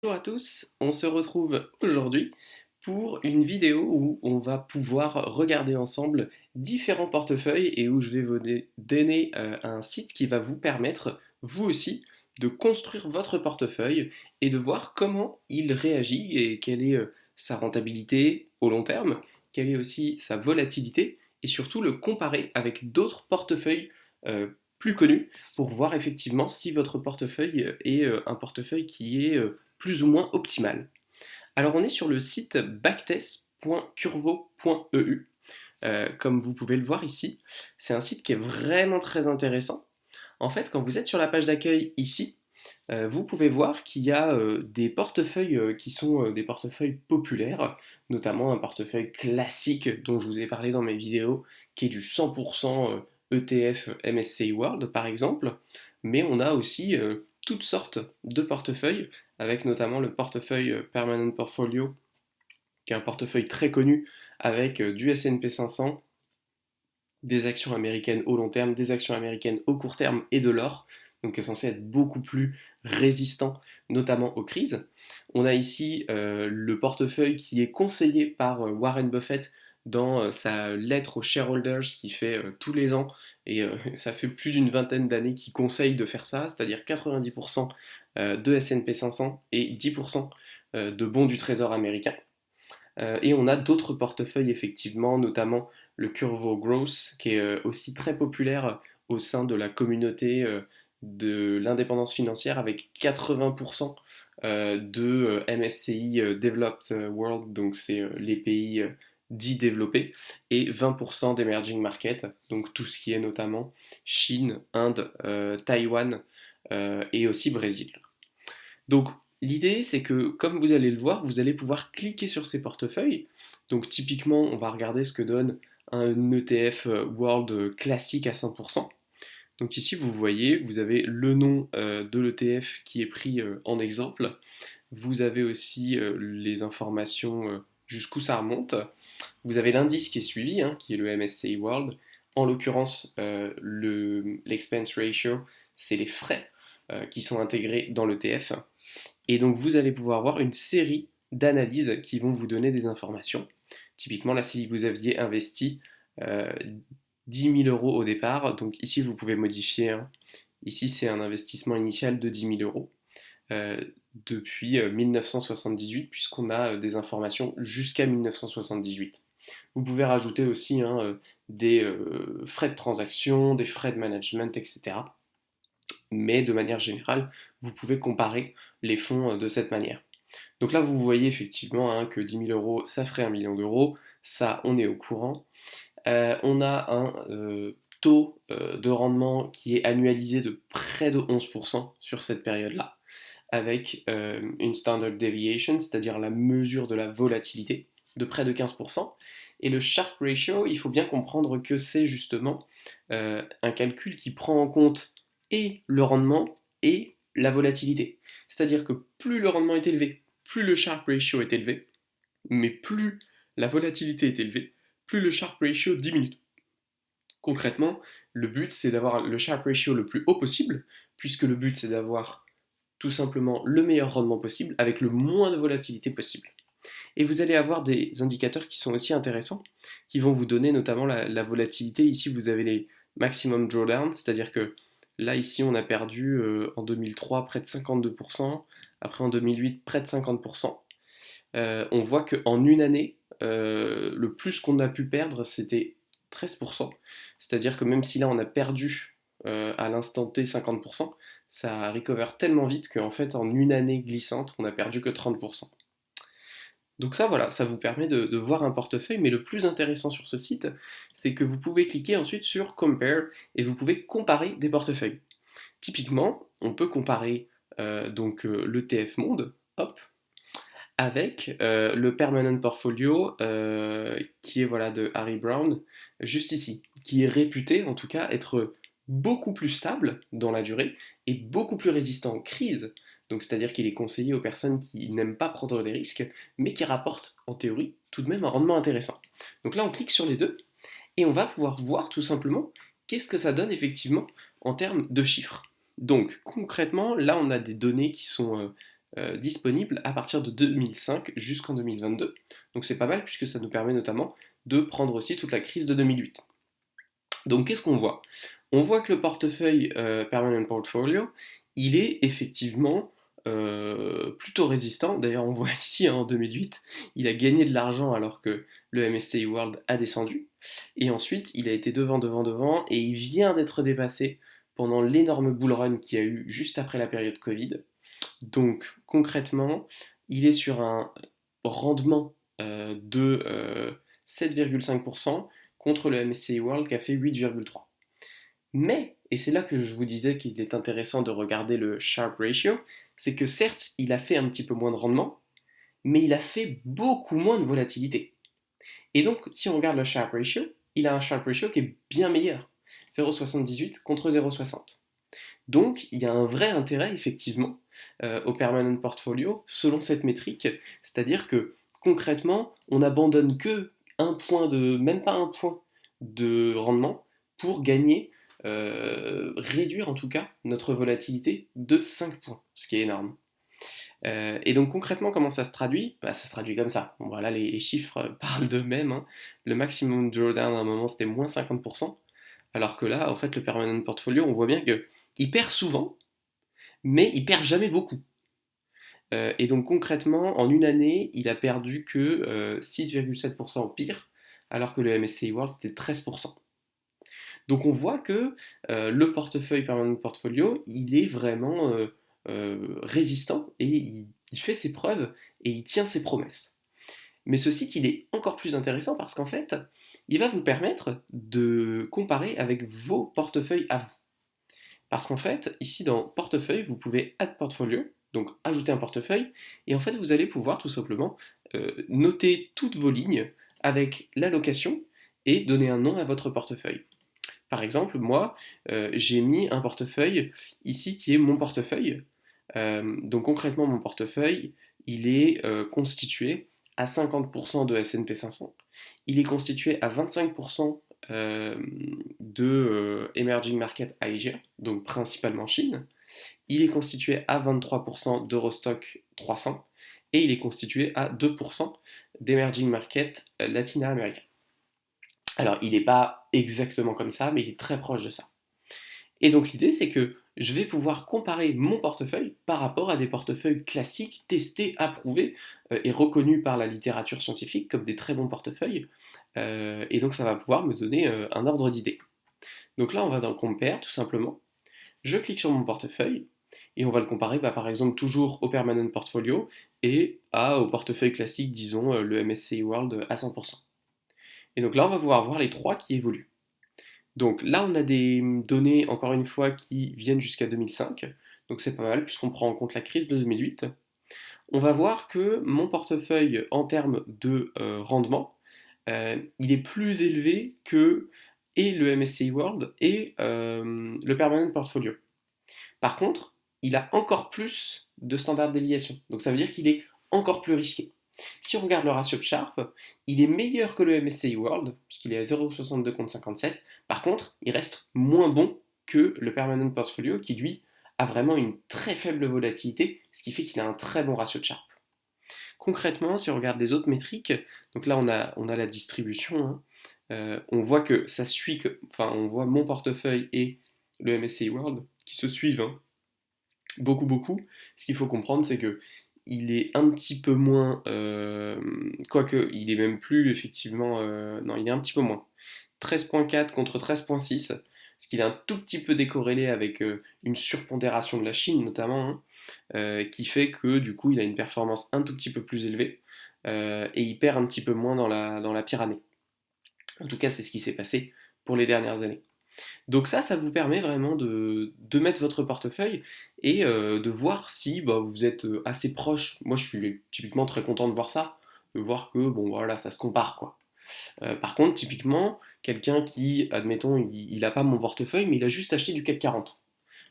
Bonjour à tous, on se retrouve aujourd'hui pour une vidéo où on va pouvoir regarder ensemble différents portefeuilles et où je vais vous donner un site qui va vous permettre, vous aussi, de construire votre portefeuille et de voir comment il réagit et quelle est sa rentabilité au long terme, quelle est aussi sa volatilité et surtout le comparer avec d'autres portefeuilles plus connus pour voir effectivement si votre portefeuille est un portefeuille qui est plus ou moins optimal. Alors on est sur le site backtest.curvo.eu. Comme vous pouvez le voir ici, c'est un site qui est vraiment très intéressant. En fait, quand vous êtes sur la page d'accueil ici, vous pouvez voir qu'il y a des portefeuilles qui sont des portefeuilles populaires, notamment un portefeuille classique dont je vous ai parlé dans mes vidéos, qui est du 100% ETF MSCI World par exemple, mais on a aussi toutes sortes de portefeuilles, avec notamment le portefeuille Permanent Portfolio, qui est un portefeuille très connu avec du S&P 500, des actions américaines au long terme, des actions américaines au court terme et de l'or, donc qui est censé être beaucoup plus résistant, notamment aux crises. On a ici le portefeuille qui est conseillé par Warren Buffett dans sa lettre aux shareholders qu'il fait tous les ans, et ça fait plus d'une vingtaine d'années qu'il conseille de faire ça, c'est-à-dire 90% de S&P 500 et 10% de bons du trésor américain. Et on a d'autres portefeuilles, effectivement, notamment le Curvo Growth, qui est aussi très populaire au sein de la communauté de l'indépendance financière, avec 80% de MSCI Developed World, donc c'est les pays dits développés, et 20% d'Emerging Markets, donc tout ce qui est notamment Chine, Inde, Taïwan et aussi Brésil. Donc l'idée, c'est que comme vous allez le voir, vous allez pouvoir cliquer sur ces portefeuilles. Donc typiquement, on va regarder ce que donne un ETF World classique à 100%. Donc ici, vous voyez, vous avez le nom de l'ETF qui est pris en exemple. Vous avez aussi les informations jusqu'où ça remonte. Vous avez l'indice qui est suivi, hein, qui est le MSCI World. En l'occurrence, l'expense ratio, c'est les frais qui sont intégrés dans l'ETF. Et donc vous allez pouvoir voir une série d'analyses qui vont vous donner des informations. Typiquement là, si vous aviez investi 10 000 euros au départ, donc ici vous pouvez modifier, hein. Ici c'est un investissement initial de 10 000 euros euh, depuis 1978, puisqu'on a des informations jusqu'à 1978. Vous pouvez rajouter aussi, hein, des frais de transaction, des frais de management, etc. Mais de manière générale, vous pouvez comparer les fonds de cette manière. Donc là, vous voyez effectivement, hein, que 10 000 euros, ça ferait 1 million d'euros. Ça, on est au courant. On a un taux de rendement qui est annualisé de près de 11% sur cette période-là, avec une standard deviation, c'est-à-dire la mesure de la volatilité, de près de 15%. Et le Sharpe ratio, il faut bien comprendre que c'est justement un calcul qui prend en compte et le rendement et la volatilité. C'est-à-dire que plus le rendement est élevé, plus le Sharpe ratio est élevé, mais plus la volatilité est élevée, plus le Sharpe ratio diminue. Concrètement, le but c'est d'avoir le Sharpe ratio le plus haut possible, puisque le but c'est d'avoir tout simplement le meilleur rendement possible avec le moins de volatilité possible. Et vous allez avoir des indicateurs qui sont aussi intéressants, qui vont vous donner notamment la volatilité. Ici, vous avez les maximum drawdown, c'est-à-dire que là, ici, on a perdu en 2003 près de 52%, après en 2008 près de 50%. On voit qu'en une année, le plus qu'on a pu perdre, c'était 13%. C'est-à-dire que même si là, on a perdu à l'instant T 50%, ça recover tellement vite qu'en fait, en une année glissante, on n'a perdu que 30%. Donc ça, voilà, ça vous permet de voir un portefeuille, mais le plus intéressant sur ce site, c'est que vous pouvez cliquer ensuite sur Compare et vous pouvez comparer des portefeuilles. Typiquement, on peut comparer l'ETF Monde, hop, avec le Permanent Portfolio qui est voilà, de Harry Brown, juste ici, qui est réputé en tout cas être beaucoup plus stable dans la durée et beaucoup plus résistant aux crises. Donc c'est-à-dire qu'il est conseillé aux personnes qui n'aiment pas prendre des risques, mais qui rapportent en théorie tout de même un rendement intéressant. Donc là on clique sur les deux et on va pouvoir voir tout simplement qu'est-ce que ça donne effectivement en termes de chiffres. Donc concrètement, là on a des données qui sont disponible à partir de 2005 jusqu'en 2022. Donc c'est pas mal puisque ça nous permet notamment de prendre aussi toute la crise de 2008. Donc qu'est-ce qu'on voit? On voit que le portefeuille Permanent Portfolio, il est effectivement plutôt résistant. D'ailleurs, on voit ici en 2008, il a gagné de l'argent alors que le MSCI World a descendu. Et ensuite, il a été devant, et il vient d'être dépassé pendant l'énorme bull run qu'il y a eu juste après la période Covid. Donc concrètement, il est sur un rendement de 7,5% contre le MSCI World qui a fait 8,3%. Mais, et c'est là que je vous disais qu'il est intéressant de regarder le Sharpe Ratio, c'est que certes, il a fait un petit peu moins de rendement, mais il a fait beaucoup moins de volatilité. Et donc, si on regarde le Sharpe Ratio, il a un Sharpe Ratio qui est bien meilleur, 0,78 contre 0,60. Donc, il y a un vrai intérêt, effectivement, au permanent portfolio, selon cette métrique, c'est-à-dire que, concrètement, on n'abandonne que même pas un point de rendement pour gagner, réduire en tout cas notre volatilité de 5 points, ce qui est énorme. Et donc concrètement, comment ça se traduit? Bah, ça se traduit comme ça. Bon, voilà, les chiffres parlent d'eux-mêmes, hein. Le maximum drawdown à un moment c'était moins 50%, alors que là, en fait, le permanent portfolio, on voit bien qu'il perd souvent, mais il perd jamais beaucoup. Et donc concrètement, en une année, il a perdu que 6,7% au pire, alors que le MSCI World c'était 13%. Donc on voit que le portefeuille permanent portfolio, il est vraiment résistant et il fait ses preuves et il tient ses promesses. Mais ce site, il est encore plus intéressant parce qu'en fait, il va vous permettre de comparer avec vos portefeuilles à vous. Parce qu'en fait, ici dans portefeuille, vous pouvez add portfolio, donc ajouter un portefeuille, et en fait, vous allez pouvoir tout simplement noter toutes vos lignes avec l'allocation et donner un nom à votre portefeuille. Par exemple, moi, j'ai mis un portefeuille ici qui est mon portefeuille. Donc concrètement, mon portefeuille, il est constitué à 50% de S&P 500. Il est constitué à 25% de Emerging Market Asia, donc principalement Chine. Il est constitué à 23% d'Eurostock 300 et il est constitué à 2% d'Emerging Market Latino-américain. Alors, il n'est pas exactement comme ça, mais il est très proche de ça. Et donc l'idée, c'est que je vais pouvoir comparer mon portefeuille par rapport à des portefeuilles classiques, testés, approuvés et reconnus par la littérature scientifique comme des très bons portefeuilles. Et donc ça va pouvoir me donner un ordre d'idée. Donc là, on va dans Compare, tout simplement. Je clique sur mon portefeuille et on va le comparer, par exemple, toujours au Permanent Portfolio et au portefeuille classique, disons le MSCI World à 100%. Et donc là, on va pouvoir voir les trois qui évoluent. Donc là, on a des données, encore une fois, qui viennent jusqu'à 2005. Donc c'est pas mal, puisqu'on prend en compte la crise de 2008. On va voir que mon portefeuille, en termes de rendement, il est plus élevé que et le MSCI World et le Permanent Portfolio. Par contre, il a encore plus de standard déviation. Donc ça veut dire qu'il est encore plus risqué. Si on regarde le ratio de Sharpe, il est meilleur que le MSCI World, puisqu'il est à 0,62 contre 57. Par contre, il reste moins bon que le Permanent Portfolio, qui lui a vraiment une très faible volatilité, ce qui fait qu'il a un très bon ratio de Sharpe. Concrètement, si on regarde les autres métriques, donc là on a la distribution, hein, on voit que ça suit, on voit mon portefeuille et le MSCI World qui se suivent, hein, beaucoup. Ce qu'il faut comprendre, c'est que il est un petit peu moins, quoique il est même plus effectivement, non, il est un petit peu moins. 13,4 contre 13,6, ce qui est un tout petit peu décorrélé avec une surpondération de la Chine notamment, hein, qui fait que du coup il a une performance un tout petit peu plus élevée et il perd un petit peu moins dans la pire année. En tout cas, c'est ce qui s'est passé pour les dernières années. Donc ça vous permet vraiment de mettre votre portefeuille et de voir si vous êtes assez proche. Moi, je suis typiquement très content de voir ça, de voir que, bon, voilà, ça se compare, quoi. Par contre, typiquement, quelqu'un qui, admettons, il n'a pas mon portefeuille, mais il a juste acheté du CAC 40.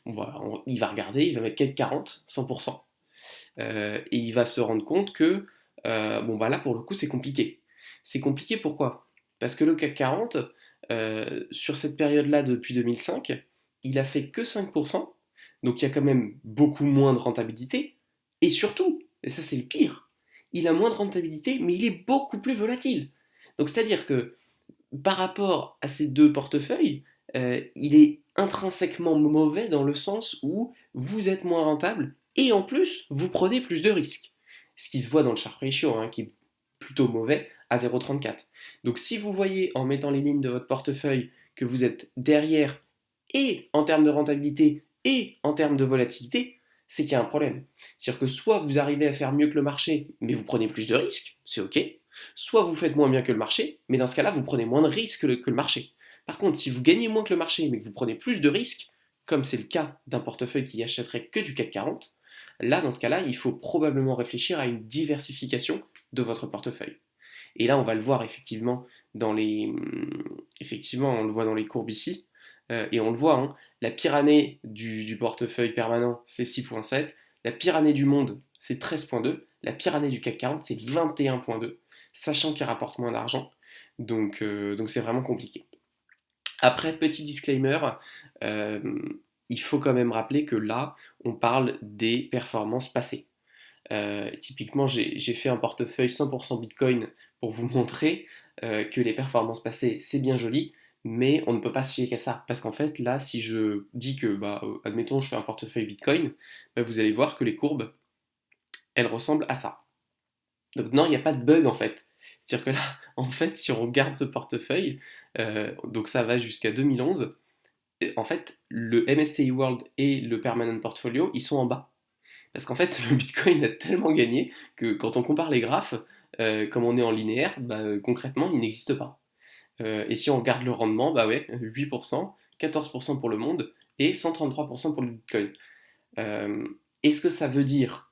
Bon, il va regarder, il va mettre CAC 40, 100%. Et il va se rendre compte que, là, pour le coup, c'est compliqué. C'est compliqué pourquoi? Parce que le CAC 40, sur cette période-là, depuis 2005, il a fait que 5%, donc il y a quand même beaucoup moins de rentabilité, Et surtout, et ça c'est le pire, il a moins de rentabilité, mais il est beaucoup plus volatile. Donc c'est-à-dire que par rapport à ces deux portefeuilles, il est intrinsèquement mauvais dans le sens où vous êtes moins rentable et en plus, vous prenez plus de risques. Ce qui se voit dans le Sharpe Ratio, hein, qui est plutôt mauvais à 0,34. Donc si vous voyez en mettant les lignes de votre portefeuille que vous êtes derrière et en termes de rentabilité et en termes de volatilité, c'est qu'il y a un problème. C'est-à-dire que soit vous arrivez à faire mieux que le marché, mais vous prenez plus de risques, c'est ok, soit vous faites moins bien que le marché, mais dans ce cas-là, vous prenez moins de risques que le marché. Par contre, si vous gagnez moins que le marché, mais que vous prenez plus de risques, comme c'est le cas d'un portefeuille qui achèterait que du CAC 40, là, dans ce cas-là, il faut probablement réfléchir à une diversification de votre portefeuille. Et là, on va le voir effectivement dans les, effectivement, on le voit dans les courbes ici, et on le voit, hein, la pire année du portefeuille permanent, c'est 6,7, la pire année du monde, c'est 13,2, la pire année du CAC 40, c'est 21,2, sachant qu'il rapporte moins d'argent, donc c'est vraiment compliqué. Après, petit disclaimer, euh, il faut quand même rappeler que là, on parle des performances passées. Typiquement, j'ai fait un portefeuille 100% Bitcoin pour vous montrer que les performances passées, c'est bien joli, mais on ne peut pas se fier qu'à ça. Parce qu'en fait, là, si je dis que, admettons, je fais un portefeuille Bitcoin, vous allez voir que les courbes, elles ressemblent à ça. Donc non, il n'y a pas de bug en fait. C'est-à-dire que là, en fait, si on regarde ce portefeuille, donc ça va jusqu'à 2011, en fait, le MSCI World et le Permanent Portfolio, ils sont en bas. Parce qu'en fait, le Bitcoin a tellement gagné que quand on compare les graphes, comme on est en linéaire, concrètement, il n'existe pas. Et si on regarde le rendement, bah ouais, 8%, 14% pour le monde et 133% pour le Bitcoin. Euh, Est-ce que ça veut dire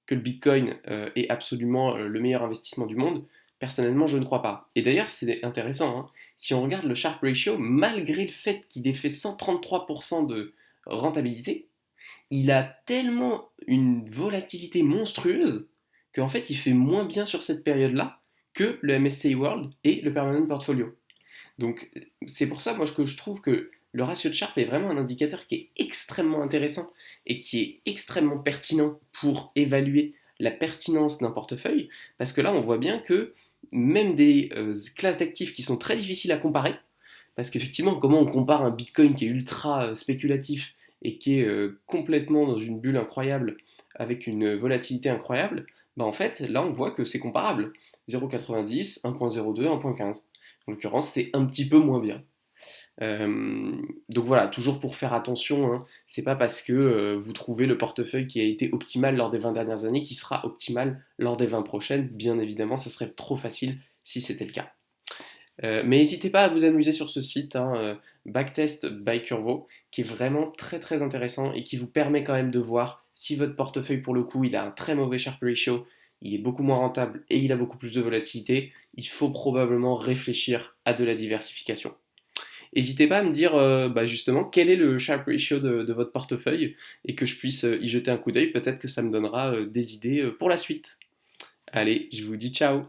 que le Bitcoin est absolument le meilleur investissement du monde? Personnellement, je ne crois pas. Et d'ailleurs, c'est intéressant, hein. Si on regarde le Sharpe Ratio, malgré le fait qu'il ait fait 133% de rentabilité, il a tellement une volatilité monstrueuse qu'en fait, il fait moins bien sur cette période-là que le MSCI World et le Permanent Portfolio. Donc, c'est pour ça, moi, que je trouve que le ratio de Sharpe est vraiment un indicateur qui est extrêmement intéressant et qui est extrêmement pertinent pour évaluer la pertinence d'un portefeuille, parce que là, on voit bien que même des classes d'actifs qui sont très difficiles à comparer, parce qu'effectivement, comment on compare un Bitcoin qui est ultra spéculatif et qui est complètement dans une bulle incroyable, avec une volatilité incroyable, en fait, là, on voit que c'est comparable. 0,90, 1,02, 1,15. En l'occurrence, c'est un petit peu moins bien. Donc voilà, toujours pour faire attention, hein, c'est pas parce que vous trouvez le portefeuille qui a été optimal lors des 20 dernières années qui sera optimal lors des 20 prochaines. Bien évidemment, ça serait trop facile si c'était le cas. Mais n'hésitez pas à vous amuser sur ce site, hein, Backtest by Curvo, qui est vraiment très très intéressant et qui vous permet quand même de voir si votre portefeuille, pour le coup, il a un très mauvais Sharpe Ratio, il est beaucoup moins rentable et il a beaucoup plus de volatilité, il faut probablement réfléchir à de la diversification. N'hésitez pas à me dire justement quel est le Sharpe Ratio de votre portefeuille et que je puisse y jeter un coup d'œil, peut-être que ça me donnera des idées pour la suite. Allez, je vous dis ciao!